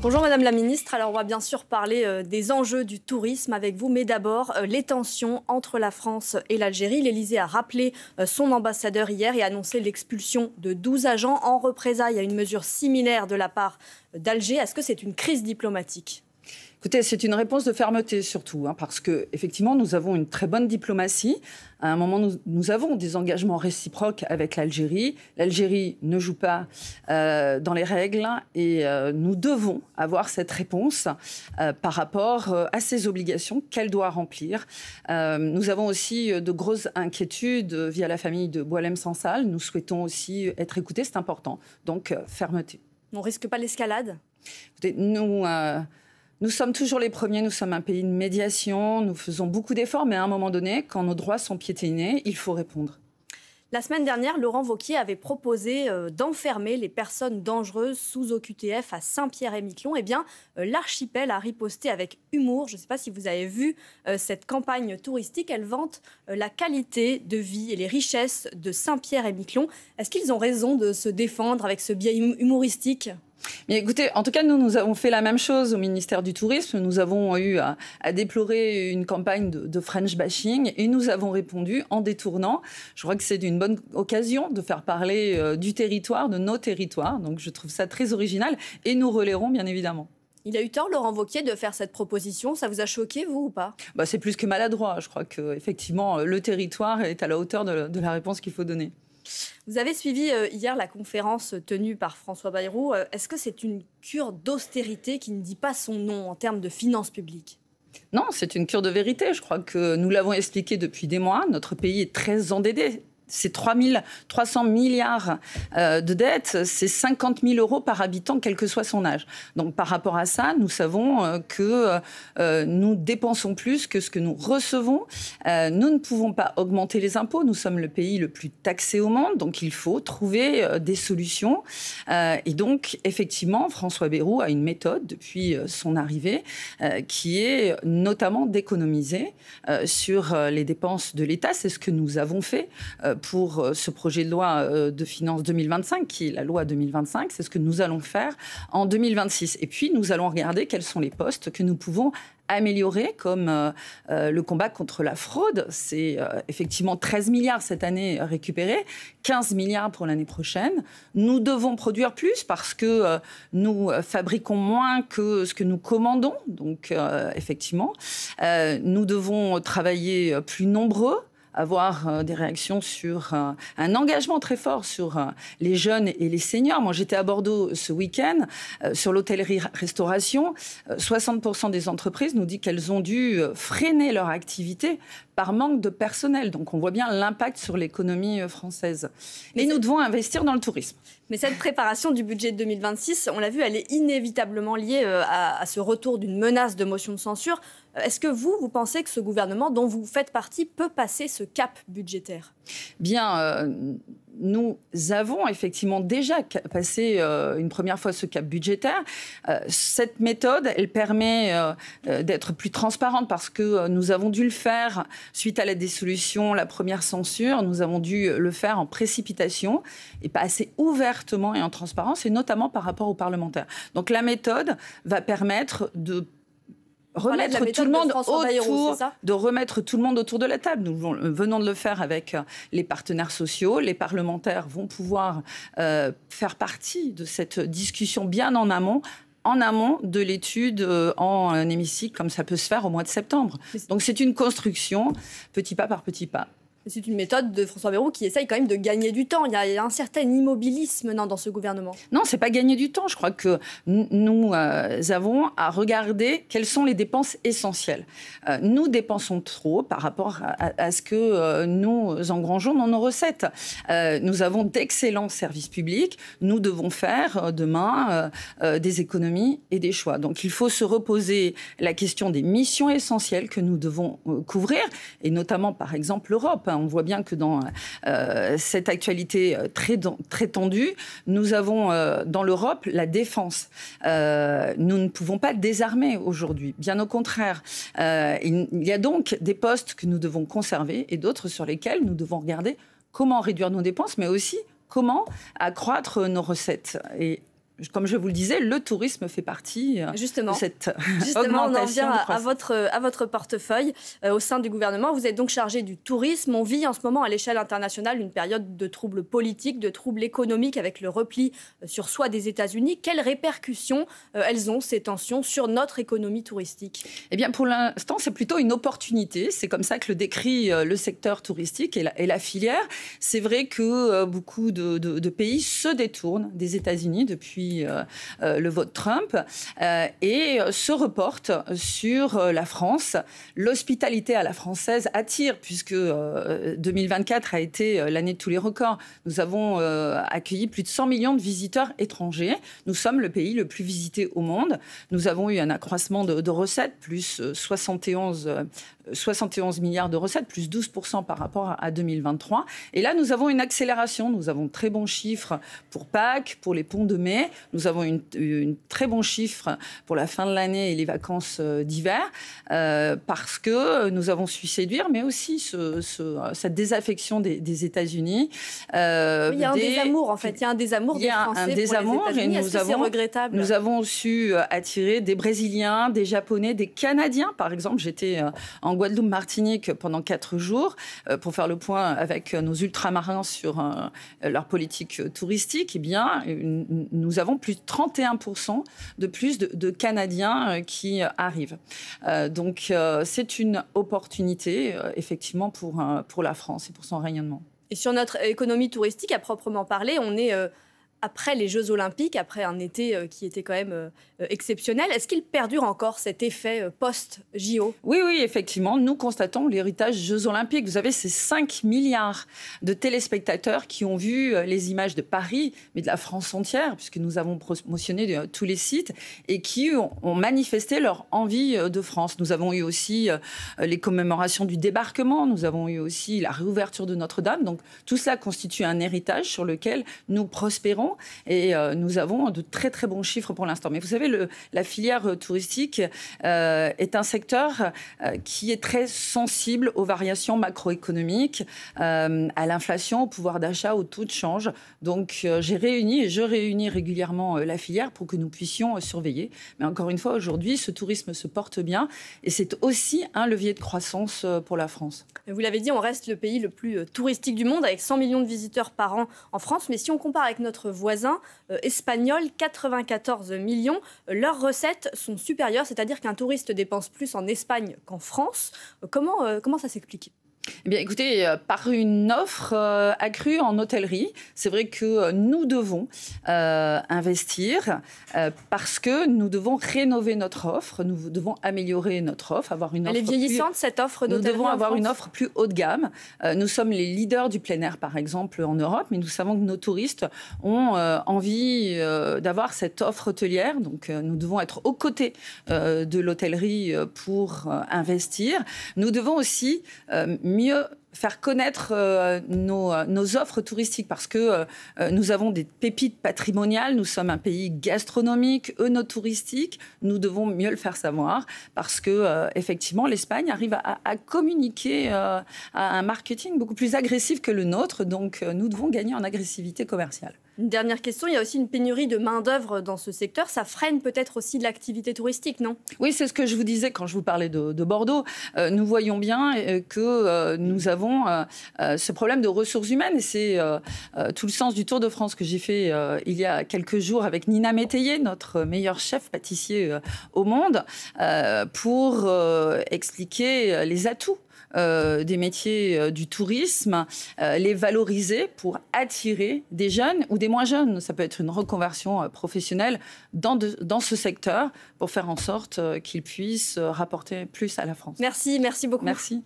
Bonjour Madame la Ministre, alors on va bien sûr parler des enjeux du tourisme avec vous, mais d'abord les tensions entre la France et l'Algérie. L'Élysée a rappelé son ambassadeur hier et annoncé l'expulsion de 12 agents en représailles à une mesure similaire de la part d'Alger. Est-ce que c'est une crise diplomatique ? Écoutez, c'est une réponse de fermeté surtout, parce qu'effectivement, nous avons une très bonne diplomatie. À un moment, nous avons des engagements réciproques avec l'Algérie. L'Algérie ne joue pas dans les règles et nous devons avoir cette réponse par rapport à ses obligations qu'elle doit remplir. Nous avons aussi de grosses inquiétudes via la famille de Boualem Sansal. Nous souhaitons aussi être écoutés, c'est important. Donc, fermeté. On ne risque pas l'escalade ? Écoutez, nous sommes toujours les premiers, nous sommes un pays de médiation, nous faisons beaucoup d'efforts, mais à un moment donné, quand nos droits sont piétinés, il faut répondre. La semaine dernière, Laurent Wauquiez avait proposé d'enfermer les personnes dangereuses sous OQTF à Saint-Pierre-et-Miquelon. Eh bien, l'archipel a riposté avec humour. Je ne sais pas si vous avez vu cette campagne touristique. Elle vante la qualité de vie et les richesses de Saint-Pierre-et-Miquelon. Est-ce qu'ils ont raison de se défendre avec ce biais humoristique ? Mais écoutez, en tout cas, nous avons fait la même chose au ministère du Tourisme. Nous avons eu à déplorer une campagne de French bashing et nous avons répondu en détournant. Je crois que c'est une bonne occasion de faire parler du territoire, de nos territoires. Donc je trouve ça très original et nous relayerons bien évidemment. Il a eu tort, Laurent Wauquiez, de faire cette proposition. Ça vous a choqué, vous, ou pas ? C'est plus que maladroit. Je crois qu'effectivement, le territoire est à la hauteur de la réponse qu'il faut donner. Vous avez suivi hier la conférence tenue par François Bayrou. Est-ce que c'est une cure d'austérité qui ne dit pas son nom en termes de finances publiques ? Non, c'est une cure de vérité. Je crois que nous l'avons expliqué depuis des mois. Notre pays est très endetté. C'est 300 milliards de dettes, c'est 50 000 euros par habitant, quel que soit son âge. Donc par rapport à ça, nous savons que nous dépensons plus que ce que nous recevons. Nous ne pouvons pas augmenter les impôts. Nous sommes le pays le plus taxé au monde, donc il faut trouver des solutions. Et donc, effectivement, François Bayrou a une méthode depuis son arrivée qui est notamment d'économiser sur les dépenses de l'État. C'est ce que nous avons fait pour ce projet de loi de finances 2025, qui est la loi 2025. C'est ce que nous allons faire en 2026. Et puis, nous allons regarder quels sont les postes que nous pouvons améliorer, comme le combat contre la fraude. C'est effectivement 13 milliards cette année récupérés, 15 milliards pour l'année prochaine. Nous devons produire plus parce que nous fabriquons moins que ce que nous commandons. Donc, effectivement, nous devons travailler plus nombreux, avoir des réactions sur un engagement très fort sur les jeunes et les seniors. Moi, j'étais à Bordeaux ce week-end sur l'hôtellerie-restauration. 60% des entreprises nous disent qu'elles ont dû freiner leur activité par manque de personnel. Donc, on voit bien l'impact sur l'économie française. Et nous devons investir dans le tourisme. Mais cette préparation du budget de 2026, on l'a vu, elle est inévitablement liée à ce retour d'une menace de motion de censure. Est-ce que vous pensez que ce gouvernement dont vous faites partie peut passer ce cap budgétaire ? Bien, nous avons effectivement déjà passé une première fois ce cap budgétaire. Cette méthode, elle permet d'être plus transparente parce que nous avons dû le faire suite à la dissolution, la première censure. Nous avons dû le faire en précipitation et pas assez ouvertement et en transparence, et notamment par rapport aux parlementaires. Donc la méthode va permettre de remettre tout le monde autour de la table. Nous venons de le faire avec les partenaires sociaux. Les parlementaires vont pouvoir faire partie de cette discussion bien en amont de l'étude en hémicycle, comme ça peut se faire au mois de septembre. Donc c'est une construction, petit pas par petit pas. C'est une méthode de François Bayrou qui essaye quand même de gagner du temps. Il y a un certain immobilisme dans ce gouvernement. Non, c'est pas gagner du temps. Je crois que nous avons à regarder quelles sont les dépenses essentielles. Nous dépensons trop par rapport à ce que nous engrangeons dans nos recettes. Nous avons d'excellents services publics. Nous devons faire demain des économies et des choix. Donc il faut se reposer la question des missions essentielles que nous devons couvrir, et notamment par exemple l'Europe. On voit bien que dans cette actualité très tendue, nous avons dans l'Europe la défense. Nous ne pouvons pas désarmer aujourd'hui, bien au contraire. Il y a donc des postes que nous devons conserver et d'autres sur lesquels nous devons regarder comment réduire nos dépenses, mais aussi comment accroître nos recettes. Et comme je vous le disais, le tourisme fait partie de cette Justement, on en vient à votre portefeuille au sein du gouvernement. Vous êtes donc chargé du tourisme. On vit en ce moment à l'échelle internationale une période de troubles politiques, de troubles économiques avec le repli sur soi des États-Unis. Quelles répercussions elles ont, ces tensions, sur notre économie touristique? Eh bien, pour l'instant, c'est plutôt une opportunité. C'est comme ça que le décrit le secteur touristique et la filière. C'est vrai que beaucoup de pays se détournent des États-Unis depuis le vote Trump et se reporte sur la France. L'hospitalité à la française attire puisque 2024 a été l'année de tous les records. Nous avons accueilli plus de 100 millions de visiteurs étrangers. Nous sommes le pays le plus visité au monde. Nous avons eu un accroissement de recettes, plus 71 milliards de recettes, plus 12% par rapport à 2023. Et là, nous avons une accélération. Nous avons très bons chiffres pour Pâques, pour les ponts de mai. Nous avons une très bon chiffre pour la fin de l'année et les vacances d'hiver, parce que nous avons su séduire, mais aussi cette désaffection des États-Unis. Il y a un désamour, en fait. Il y a un désamour des Français pour les États-Unis. Est-ce que c'est regrettable? Nous avons su attirer des Brésiliens, des Japonais, des Canadiens. Par exemple, j'étais en Guadeloupe, Martinique pendant 4 jours pour faire le point avec nos ultramarins sur leur politique touristique. Eh bien, nous avons plus de 31% de plus de Canadiens qui arrivent. Donc, c'est une opportunité, effectivement, pour la France et pour son rayonnement. Et sur notre économie touristique, à proprement parler, on est... après les Jeux Olympiques, après un été qui était quand même exceptionnel, est-ce qu'il perdure encore cet effet post-JO? Oui, effectivement, nous constatons l'héritage Jeux Olympiques. Vous avez ces 5 milliards de téléspectateurs qui ont vu les images de Paris, mais de la France entière, puisque nous avons promotionné tous les sites, et qui ont manifesté leur envie de France. Nous avons eu aussi les commémorations du débarquement, nous avons eu aussi la réouverture de Notre-Dame. Donc tout cela constitue un héritage sur lequel nous prospérons. Et nous avons de très très bons chiffres pour l'instant. Mais vous savez, la filière touristique est un secteur qui est très sensible aux variations macroéconomiques, à l'inflation, au pouvoir d'achat, au taux de change. Donc je réunis régulièrement la filière pour que nous puissions surveiller. Mais encore une fois, aujourd'hui, ce tourisme se porte bien et c'est aussi un levier de croissance pour la France. Vous l'avez dit, on reste le pays le plus touristique du monde avec 100 millions de visiteurs par an en France. Mais si on compare avec notre voisin espagnol, 94 millions, leurs recettes sont supérieures, c'est-à-dire qu'un touriste dépense plus en Espagne qu'en France. Comment ça s'explique ? Eh bien, écoutez, par une offre accrue en hôtellerie, c'est vrai que nous devons investir parce que nous devons rénover notre offre, nous devons améliorer notre offre, avoir une offre. Elle est vieillissante, cette offre d'hôtellerie. Nous devons avoir une offre plus haut de gamme. Nous sommes les leaders du plein air, par exemple, en Europe, mais nous savons que nos touristes ont envie d'avoir cette offre hôtelière. Donc, nous devons être aux côtés de l'hôtellerie pour investir. Nous devons aussi mieux faire connaître nos offres touristiques parce que nous avons des pépites patrimoniales, nous sommes un pays gastronomique, œnotouristique, nous devons mieux le faire savoir parce que effectivement l'Espagne arrive à communiquer à un marketing beaucoup plus agressif que le nôtre, donc nous devons gagner en agressivité commerciale. Une dernière question, il y a aussi une pénurie de main-d'œuvre dans ce secteur. Ça freine peut-être aussi l'activité touristique, non? Oui, c'est ce que je vous disais quand je vous parlais de Bordeaux. Nous voyons bien que nous avons ce problème de ressources humaines. Et c'est tout le sens du Tour de France que j'ai fait il y a quelques jours avec Nina Métayer, notre meilleur chef pâtissier au monde, pour expliquer les atouts des métiers du tourisme, les valoriser pour attirer des jeunes ou des moins jeunes. Ça peut être une reconversion professionnelle dans ce secteur pour faire en sorte qu'ils puissent rapporter plus à la France. Merci beaucoup. Merci.